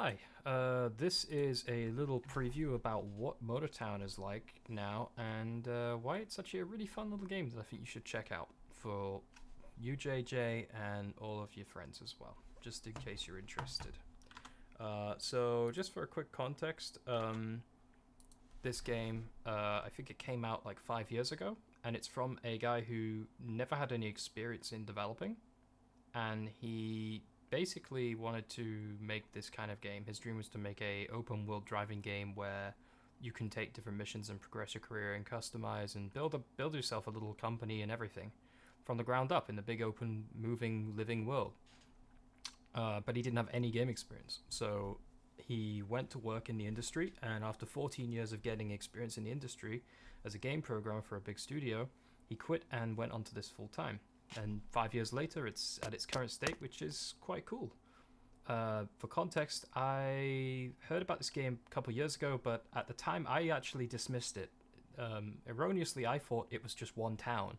Hi, this is a little preview about what Motortown is like now and why it's actually a really fun little game that I think you should check out for you, JJ, and all of your friends as well, just in case you're interested. So just for a quick context, this game, I think it came out like 5 years ago, and it's from a guy who never had any experience in developing, and he basically wanted to make this kind of game. His dream was to make a open world driving game where you can take different missions and progress your career and customize and build yourself a little company and everything from the ground up in the big open moving living world. But he didn't have any game experience, so he went to work in the industry. And after 14 years of getting experience in the industry as a game programmer for a big studio, he quit and went onto this full time. And 5 years later, it's at its current state, which is quite cool. For context, I heard about this game a couple years ago, but at the time I actually dismissed it. Erroneously, I thought it was just one town,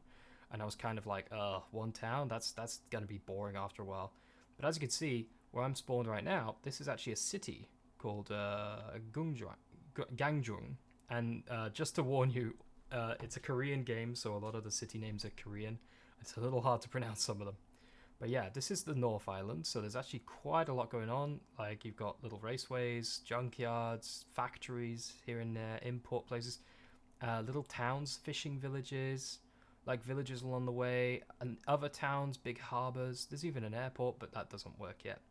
and I was kind of like, one town? That's gonna be boring after a while. But as you can see, where I'm spawned right now, this is actually a city called Gangjung. And just to warn you, it's a Korean game, so a lot of the city names are Korean. It's a little hard to pronounce some of them. But yeah, this is the North Island, so there's actually quite a lot going on. Like, you've got little raceways, junkyards, factories here and there, import places, little towns, fishing villages, like villages along the way, and other towns, big harbors. There's even an airport, but that doesn't work yet.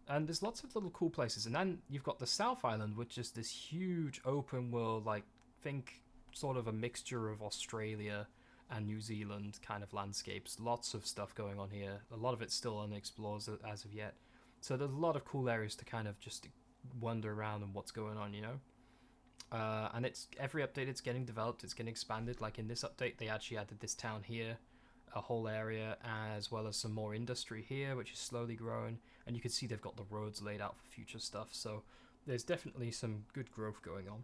And there's lots of little cool places. And then you've got the South Island, which is this huge open world, like, think sort of a mixture of Australia and New Zealand kind of landscapes. Lots of stuff going on here. A lot of it's still unexplored as of yet. So there's a lot of cool areas to kind of just wander around and what's going on, you know? And it's every update it's getting developed, it's getting expanded. Like in this update, they actually added this town here, a whole area, as well as some more industry here, which is slowly growing. And you can see they've got the roads laid out for future stuff. So there's definitely some good growth going on.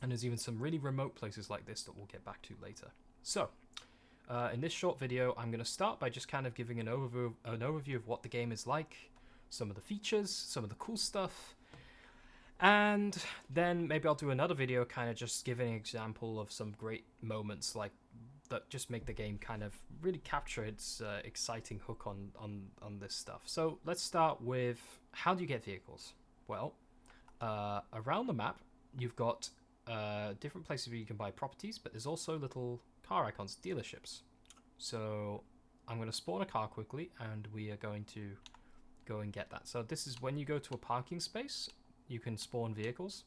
And there's even some really remote places like this that we'll get back to later. So, in this short video, I'm going to start by just kind of giving an overview of what the game is like, some of the features, some of the cool stuff, and then maybe I'll do another video kind of just giving an example of some great moments like that just make the game kind of really capture its exciting hook on this stuff. So let's start with, how do you get vehicles? Well, around the map, you've got different places where you can buy properties, but there's also little car icons, dealerships. So I'm going to spawn a car quickly, and we are going to go and get that. So this is when you go to a parking space, you can spawn vehicles.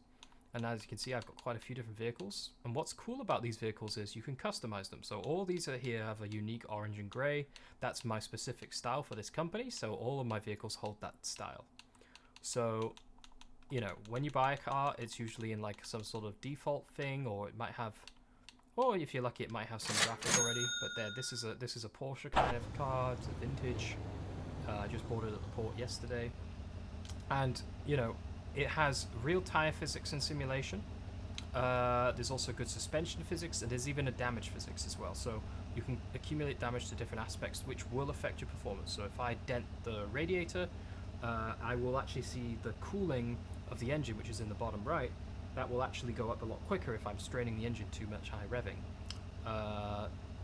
And as you can see, I've got quite a few different vehicles. And what's cool about these vehicles is you can customize them. So all these are here have a unique orange and gray. That's my specific style for this company. So all of my vehicles hold that style. So, you know, when you buy a car, it's usually in like some sort of default thing, or it might have, or if you're lucky, it might have some graphic already. But there, this is a Porsche kind of car. It's a vintage. I just bought it at the port yesterday, and you know, it has real tire physics and simulation. There's also good suspension physics, and there's even a damage physics as well. So you can accumulate damage to different aspects, which will affect your performance. So if I dent the radiator, I will actually see the cooling of the engine, which is in the bottom right. That will actually go up a lot quicker if I'm straining the engine too much high revving.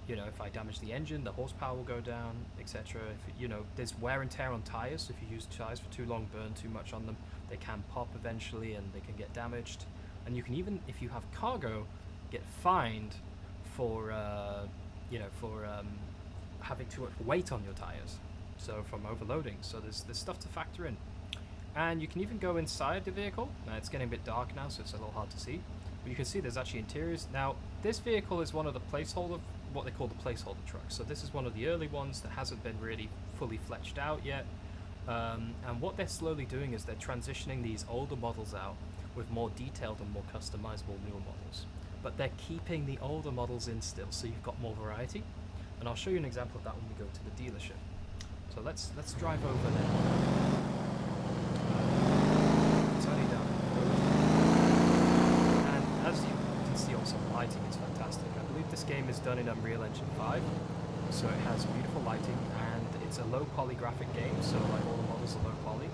You know, if I damage the engine, the horsepower will go down, etc. If you know, there's wear and tear on tires. If you use tires for too long, burn too much on them, they can pop eventually and they can get damaged. And you can even, if you have cargo, get fined for having too much weight on your tires. So from overloading. So there's stuff to factor in. And you can even go inside the vehicle. Now it's getting a bit dark now, so it's a little hard to see. But you can see there's actually interiors. Now, this vehicle is one of the placeholder, what they call the placeholder trucks. So this is one of the early ones that hasn't been really fully fleshed out yet. And what they're slowly doing is they're transitioning these older models out with more detailed and more customizable newer models. But they're keeping the older models in still, so you've got more variety. And I'll show you an example of that when we go to the dealership. So let's drive over there. Turning down. And as you can see, also lighting is fantastic. I believe this game is done in Unreal Engine 5, so it has beautiful lighting, and it's a low poly graphic game, so like all the models are low poly.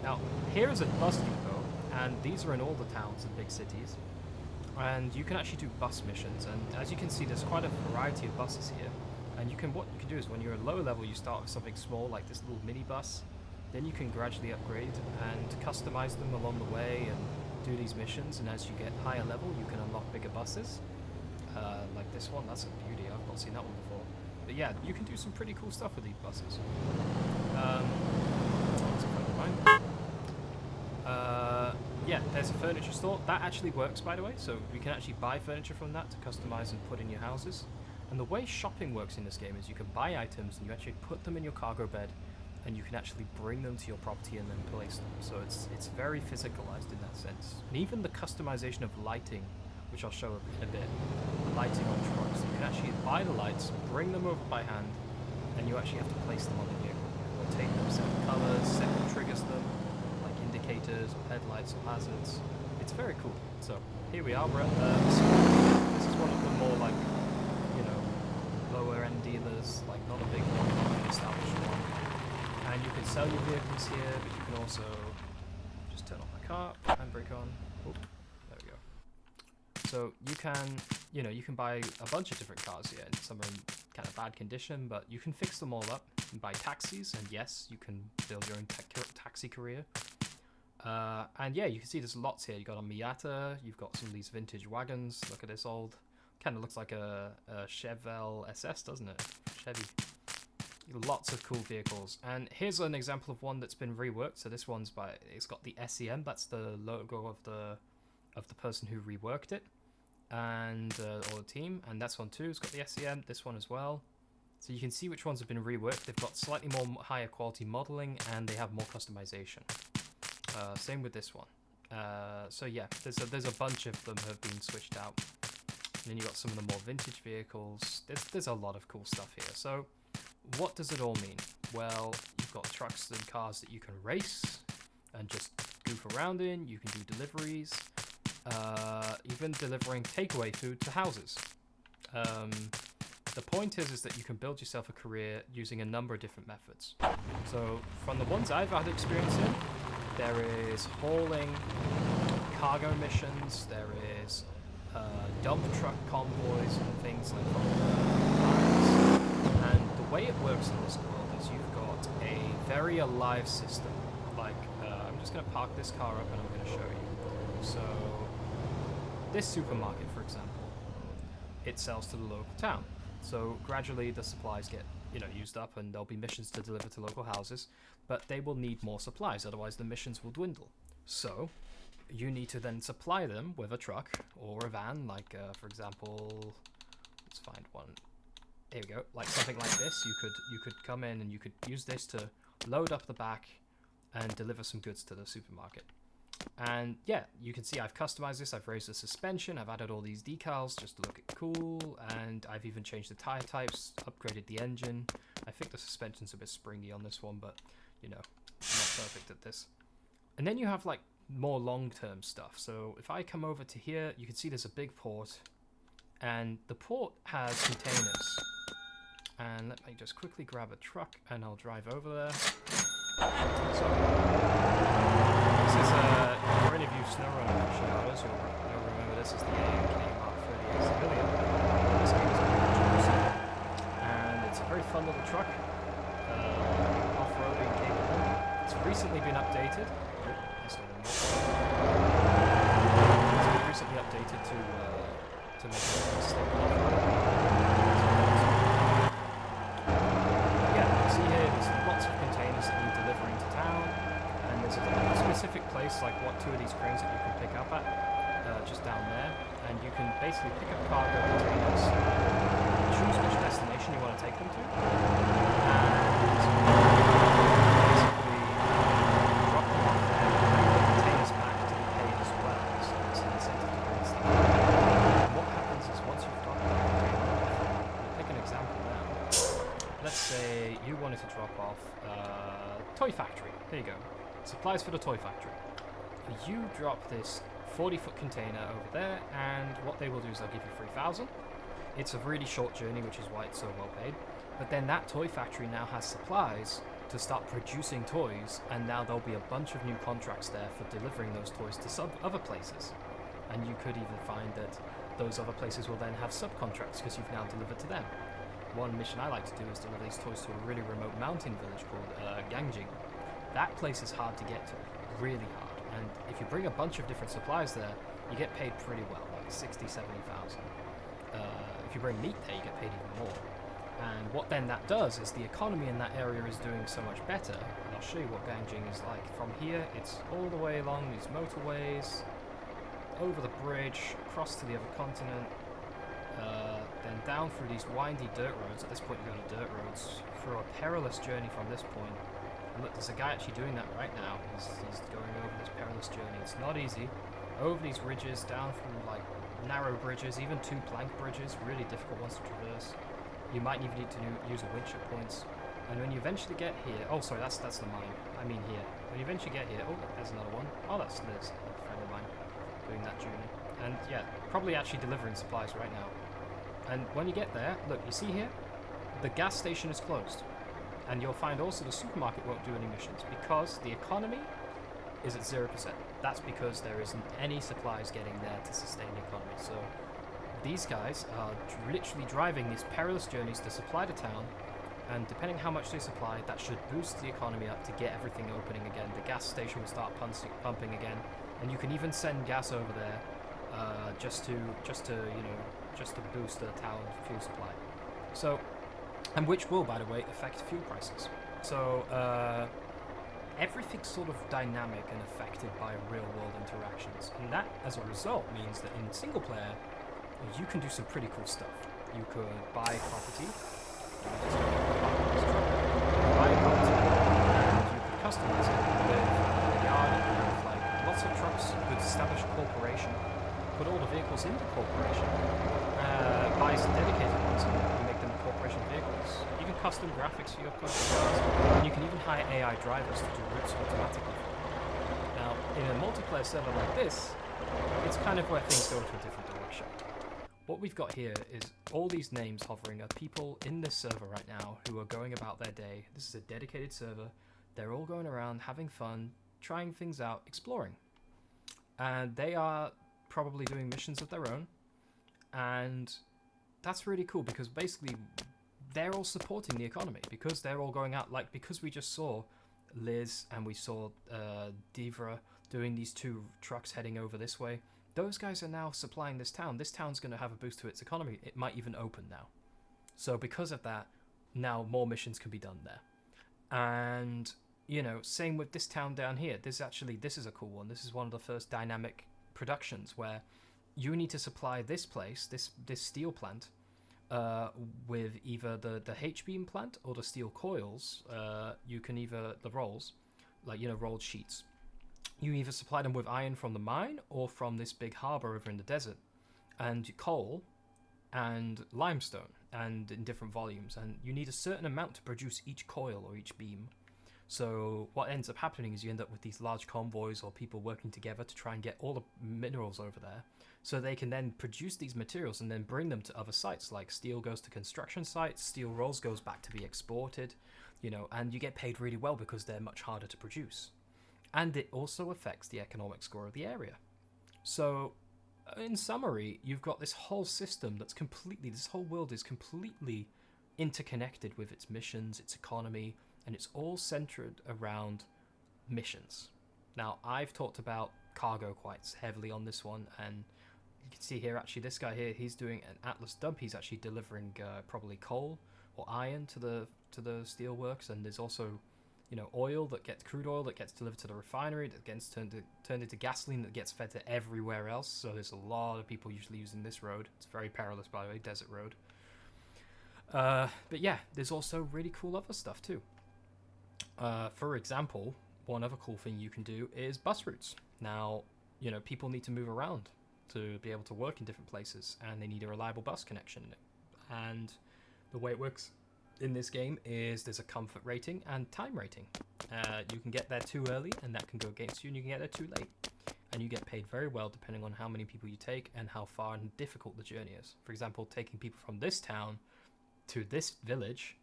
Now, here is a bus depot, and these are in all the towns and big cities. And you can actually do bus missions, and as you can see, there's quite a variety of buses here. And what you can do is when you're at lower level, you start with something small like this little mini bus. Then you can gradually upgrade and customize them along the way and do these missions. And as you get higher level, you can unlock bigger buses. Like this one, that's a beauty. I've not seen that one before. But yeah, you can do some pretty cool stuff with these buses. What's a friend of mine? Yeah, there's a furniture store. That actually works, by the way. So you can actually buy furniture from that to customize and put in your houses. And the way shopping works in this game is you can buy items and you actually put them in your cargo bed, and you can actually bring them to your property and then place them. So it's very physicalized in that sense. And even the customization of lighting, which I'll show in a bit, the lighting on trucks, you can actually buy the lights, bring them over by hand, and you actually have to place them on the vehicle. Rotate them, set the colors, set what triggers them, like indicators or headlights or hazards. It's very cool. So here we are, we're at the small. This is one of the more like, you know, lower end dealers, like not a big one, not an established one. And you can sell your vehicles here, but you can also just turn off my car, handbrake on. Oh, there we go. So you can, you can buy a bunch of different cars here, and some are in kind of bad condition, but you can fix them all up and buy taxis, and yes, you can build your own taxi career. And yeah, you can see there's lots here. You've got a Miata, you've got some of these vintage wagons. Look at this old, kind of looks like a Chevelle SS, doesn't it? Chevy. Lots of cool vehicles, and here's an example of one that's been reworked. So this one's it's got the SEM, that's the logo of the person who reworked it, and or the team, and that's one too. It's got the SEM, this one as well. So you can see which ones have been reworked. They've got slightly more higher quality modeling, and they have more customization. Same with this one. So yeah, there's a bunch of them have been switched out. And then you got some of the more vintage vehicles. There's a lot of cool stuff here. So what does it all mean? Well, you've got trucks and cars that you can race and just goof around in. You can do deliveries, even delivering takeaway food to houses. The point is that you can build yourself a career using a number of different methods. So from the ones I've had experience in, there is hauling, cargo missions, there is dump truck convoys and things like that. And the way it works in this world is you've got a very alive system. Like, I'm just going to park this car up and I'm going to show you. So, this supermarket, for example, it sells to the local town. So gradually the supplies get, used up, and there'll be missions to deliver to local houses, but they will need more supplies, otherwise the missions will dwindle. So you need to then supply them with a truck or a van, like for example, let's find one. Here we go. Like something like this. You could come in and you could use this to load up the back and deliver some goods to the supermarket. And yeah, you can see I've customized this. I've raised the suspension. I've added all these decals just to look cool, and I've even changed the tire types, upgraded the engine. I think the suspension's a bit springy on this one, but I'm not perfect at this. And then you have like more long-term stuff. So if I come over to here, you can see there's a big port, and the port has containers. And let me just quickly grab a truck and I'll drive over there. So this is for any of you SnowRunner aficionados, you'll remember this is the AMK Mark 38 Civilian. This game is called, and it's a very fun little truck, off-roading capable. It's recently been updated. It's been recently updated to make it stable off-road. That need delivering to town, and there's a specific place, like two of these cranes that you can pick up at, just down there, and you can basically pick up cargo containers, choose which destination you want to take them to, and basically drop them off there, and the containers back to be paid as well, so it's an incentive to bring stuff. And what happens is once you've got that container off, we'll pick an example now. Let's say you wanted to drop off toy factory. There you go. Supplies for the toy factory. You drop this 40-foot container over there, and what they will do is they'll give you 3,000. It's a really short journey, which is why it's so well paid. But then that toy factory now has supplies to start producing toys, and now there'll be a bunch of new contracts there for delivering those toys to other places. And you could even find that those other places will then have subcontracts because you've now delivered to them. One mission I like to do is deliver these toys to a really remote mountain village called Gangjing. That place is hard to get to, really hard. And if you bring a bunch of different supplies there, you get paid pretty well, like 60, 70,000. If you bring meat there, you get paid even more. And what then that does is the economy in that area is doing so much better. And I'll show you what Gangjing is like. From here, it's all the way along these motorways, over the bridge, across to the other continent, then down through these windy dirt roads. At this point, you go to dirt roads, through a perilous journey from this point. And look, there's a guy actually doing that right now. He's going over this perilous journey. It's not easy. Over these ridges, down through like narrow bridges, even 2 plank bridges, really difficult ones to traverse. You might even need to use a winch at points. And when you eventually get here, oh sorry, that's the mine. I mean here. When you eventually get here, oh look, there's another one. Oh, that's Liz, a friend of mine, doing that journey. And yeah, probably actually delivering supplies right now. And when you get there, look, you see here, the gas station is closed. And you'll find also the supermarket won't do any missions because the economy is at 0%. That's because there isn't any supplies getting there to sustain the economy. So these guys are literally driving these perilous journeys to supply the town, and depending how much they supply, that should boost the economy up to get everything opening again. The gas station will start pumping again, and you can even send gas over there just to boost the town's fuel supply. So, and which will, by the way, affect fuel prices. So everything's sort of dynamic and affected by real-world interactions, and that, as a result, means that in single player, you can do some pretty cool stuff. You could buy property. Buy a property, and you could customize it with a yard with like lots of trucks. You could establish a corporation, put all the vehicles into corporation, buy some dedicated ones and make them corporation vehicles. Even custom graphics for your custom cars, and you can even hire AI drivers to do routes automatically for you. Now, in a multiplayer server like this, it's kind of where things go into a different direction. What we've got here is all these names hovering are people in this server right now who are going about their day. This is a dedicated server. They're all going around having fun, trying things out, exploring. And they are probably doing missions of their own. And that's really cool because basically they're all supporting the economy because they're all going out, like because we just saw Liz and we saw Divra doing these 2 trucks heading over this way. Those guys are now supplying this town. This town's going to have a boost to its economy. It might even open now. So because of that, now more missions can be done there. And, you know, same with this town down here. This is a cool one. This is one of the first dynamic productions where you need to supply this place, this steel plant, with either the H-beam plant or the steel coils. You can either, the rolls, like, you know, rolled sheets. You either supply them with iron from the mine or from this big harbor over in the desert, and coal and limestone, and in different volumes, and you need a certain amount to produce each coil or each beam. So what ends up happening is you end up with these large convoys or people working together to try and get all the minerals over there so they can then produce these materials and then bring them to other sites. Like steel goes to construction sites, steel rolls goes back to be exported, you know, and you get paid really well because they're much harder to produce. And it also affects the economic score of the area. So, in summary, you've got this whole system that's this whole world is completely interconnected with its missions, its economy, and it's all centered around missions. Now, I've talked about cargo quite heavily on this one, and you can see here, actually, this guy here, he's doing an Atlas dump. He's actually delivering probably coal or iron to the steelworks, and there's also, you know, crude oil that gets delivered to the refinery, that gets turned into gasoline that gets fed to everywhere else. So there's a lot of people usually using this road. It's very perilous, by the way, desert road. But yeah, there's also really cool other stuff too. For example, one other cool thing you can do is bus routes. Now, you know, people need to move around to be able to work in different places, and they need a reliable bus connection. And the way it works in this game is there's a comfort rating and time rating. You can get there too early and that can go against you, and you can get there too late, and you get paid very well depending on how many people you take and how far and difficult the journey is. For example, taking people from this town to this village,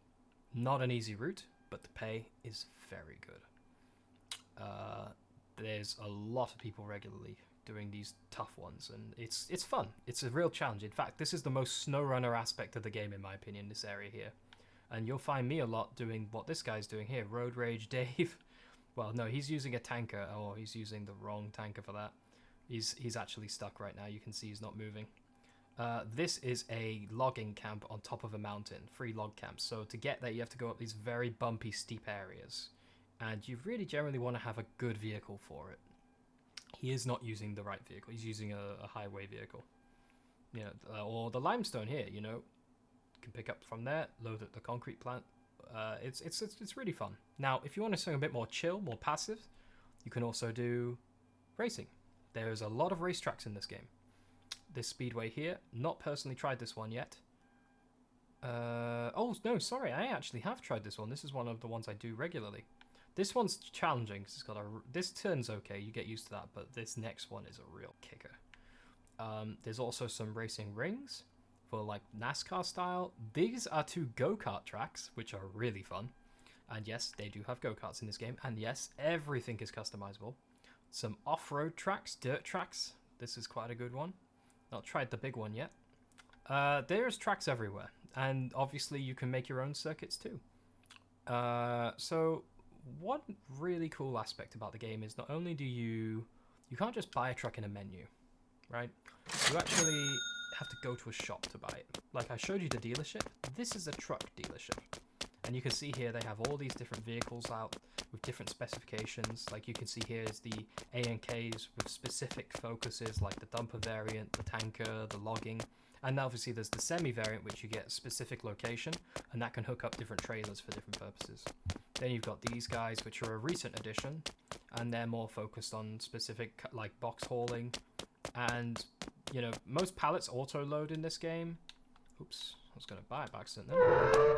not an easy route, but the pay is very good. There's a lot of people regularly doing these tough ones, and it's fun. It's a real challenge. In fact, this is the most SnowRunner aspect of the game, in my opinion, this area here. And you'll find me a lot doing what this guy's doing here. Road Rage Dave. Well, no, he's using a tanker. Oh, he's using the wrong tanker for that. He's actually stuck right now. You can see he's not moving. This is a logging camp on top of a mountain. 3 log camps. So to get there, you have to go up these very bumpy, steep areas. And you really generally want to have a good vehicle for it. He is not using the right vehicle. He's using a highway vehicle. You know, or the limestone here, you know. You can pick up from there, load at the concrete plant. It's really fun. Now, if you want to something a bit more chill, more passive, you can also do racing. There's a lot of racetracks in this game. This speedway here, not personally tried this one yet. Oh, no, sorry, I actually have tried this one. This is one of the ones I do regularly. This one's challenging because it's got this turn's okay, you get used to that, but this next one is a real kicker. There's also some racing rings for like NASCAR style. These are 2 go-kart tracks, which are really fun. And yes, they do have go-karts in this game. And yes, everything is customizable. Some off-road tracks, dirt tracks. This is quite a good one. Not tried the big one yet. There's tracks everywhere. And obviously you can make your own circuits too. So one really cool aspect about the game is not only do you can't just buy a truck in a menu, right? You actually have to go to a shop to buy it. Like I showed you the dealership. This is a truck dealership. And you can see here they have all these different vehicles out with different specifications. Like you can see here is the A&Ks with specific focuses like the dumper variant, the tanker, the logging. And obviously there's the semi variant which you get a specific location and that can hook up different trailers for different purposes. Then you've got these guys which are a recent addition and they're more focused on specific like box hauling. And you know, most pallets auto load in this game. Oops, I was going to buy it by accident then.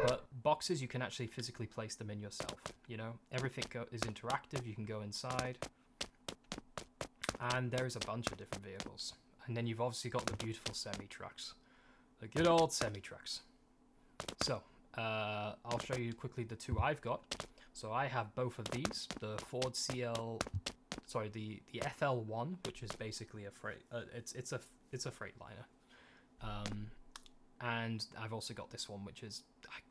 But boxes, you can actually physically place them in yourself. You know, everything is interactive. You can go inside. And there is a bunch of different vehicles. And then you've obviously got the beautiful semi-trucks. The good old semi-trucks. So, I'll show you quickly the 2 I've got. So I have both of these. The Ford CL... Sorry, the FL1, which is basically a freight... it's a Freightliner. And I've also got this one, which is...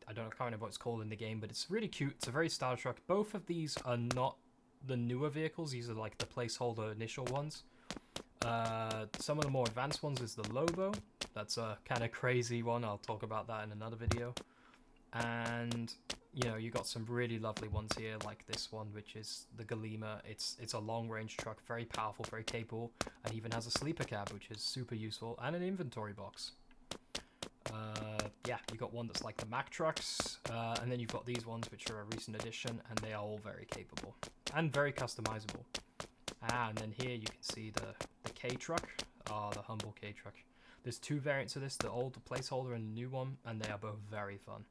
I can't remember what it's called in the game, but it's really cute. It's a very stylish truck. Both of these are not the newer vehicles. These are like the placeholder initial ones. Some of the more advanced ones is the Lobo. That's a kind of crazy one. I'll talk about that in another video. And, you know, you got some really lovely ones here, like this one, which is the Galima. It's a long-range truck, very powerful, very capable, and even has a sleeper cab, which is super useful, and an inventory box. Yeah, you got one that's like the Mack trucks, and then you've got these ones, which are a recent addition, and they are all very capable and very customizable. And then here you can see the K truck, the humble K truck. There's 2 variants of this, the old placeholder and the new one, and they are both very fun.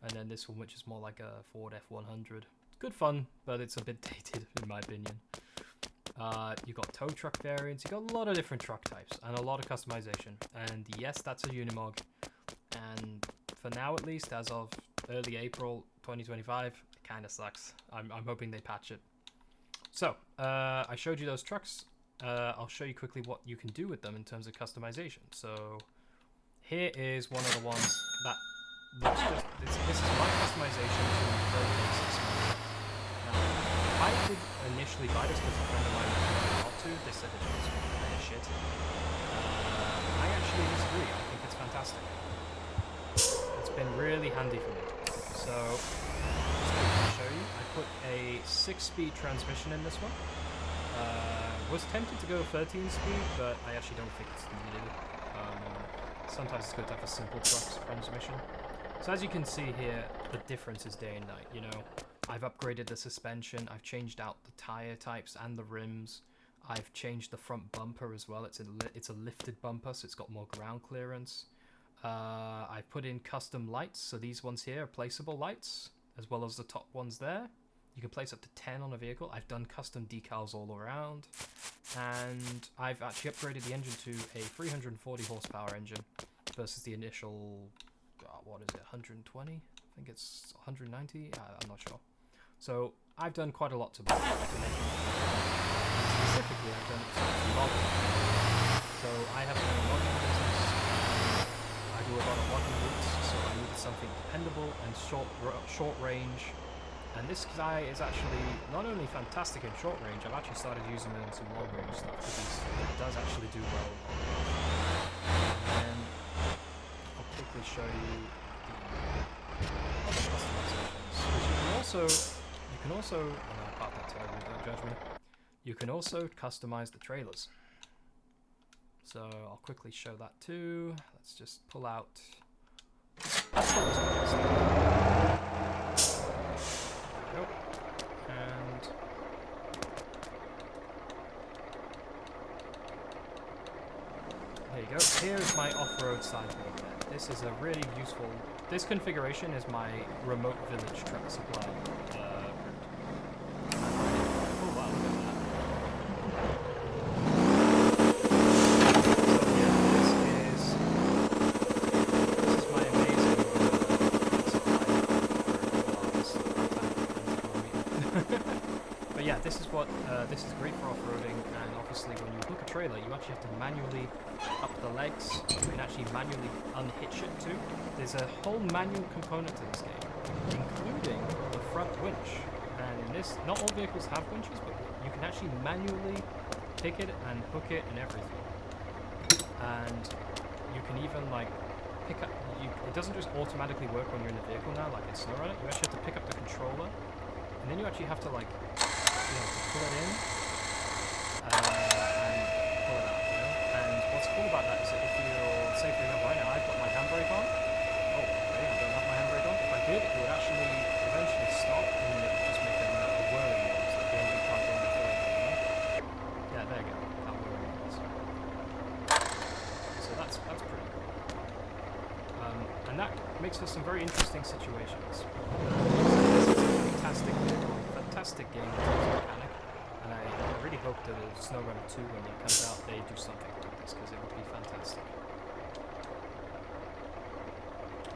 And then this one, which is more like a Ford F100. Good fun, but it's a bit dated, in my opinion. You got tow truck variants. You got a lot of different truck types and a lot of customization. And yes, that's a Unimog. And for now, at least, as of early April 2025, it kind of sucks. I'm hoping they patch it. So, I showed you those trucks. I'll show you quickly what you can do with them in terms of customization. So, here is one of the ones that looks just... This is my customization to very basics. Now, I did initially buy this because a friend of mine told me not to. They said it was kind of shit. I actually disagree. I think it's fantastic. It's been really handy for me. So, I'll show you. I put a 6-speed transmission in this one. Was tempted to go 13 speed, but I actually don't think it's needed. Sometimes it's good to have a simple truck's transmission. So as you can see here, the difference is day and night, you know. I've upgraded the suspension, I've changed out the tire types and the rims. I've changed the front bumper as well. It's a lifted bumper, so it's got more ground clearance. I've put in custom lights, so these ones here are placeable lights, as well as the top ones there. You can place up to 10 on a vehicle. I've done custom decals all around. And I've actually upgraded the engine to a 340 horsepower engine versus the initial, what is it, 120? I think it's 190? I'm not sure. So I've done quite a lot to make it. Specifically, I've done some logging. So I have a logging business. I do a lot of logging routes, so I needed something dependable and short range. And this guy is actually not only fantastic in short range, I've actually started using it in some long range stuff because it does actually do well. And I'll quickly show you the other customizations. You can also, and I part that terribly, don't judge me. You can also customize the trailers. So I'll quickly show that too. Let's just pull out. And there you go. Here's my off-road sideboard. This is a really useful. This configuration is my remote village truck supply route. Oh wow, look at that. So yeah, this is my amazing supply. But yeah, this is great for off-roading, and obviously when you hook a trailer, you actually have to manually up the legs. You can actually manually unhitch it too. There's a whole manual component to this game, including the front winch. And in this, not all vehicles have winches, but you can actually manually pick it and hook it and everything. And you can even like pick up. It doesn't just automatically work when you're in the vehicle now, like in SnowRunner. You actually have to pick up the controller, and then you actually have to like, to pull it in and pull it out. And what's cool about that is that if you're, say for example, right now I've got my handbrake on. Oh, okay, I don't have my handbrake on. If I did, it would actually eventually stop and it would just make a whirling noise that the engine can't go any further. Yeah, there you go. That whirling noise. So that's pretty cool. And that makes for some very interesting situations. This is a fantastic vehicle, fantastic game in terms of mechanic. And I really hope that SnowRunner 2, when it comes out, they do something like this, because it would be fantastic.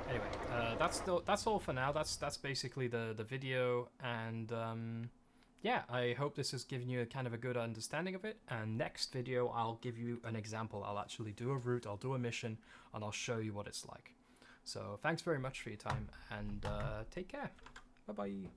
Anyway, that's all for now. That's basically the video, and yeah, I hope this has given you a kind of a good understanding of it. And next video, I'll give you an example. I'll actually do a route, I'll do a mission, and I'll show you what it's like. So thanks very much for your time, and take care. Bye bye.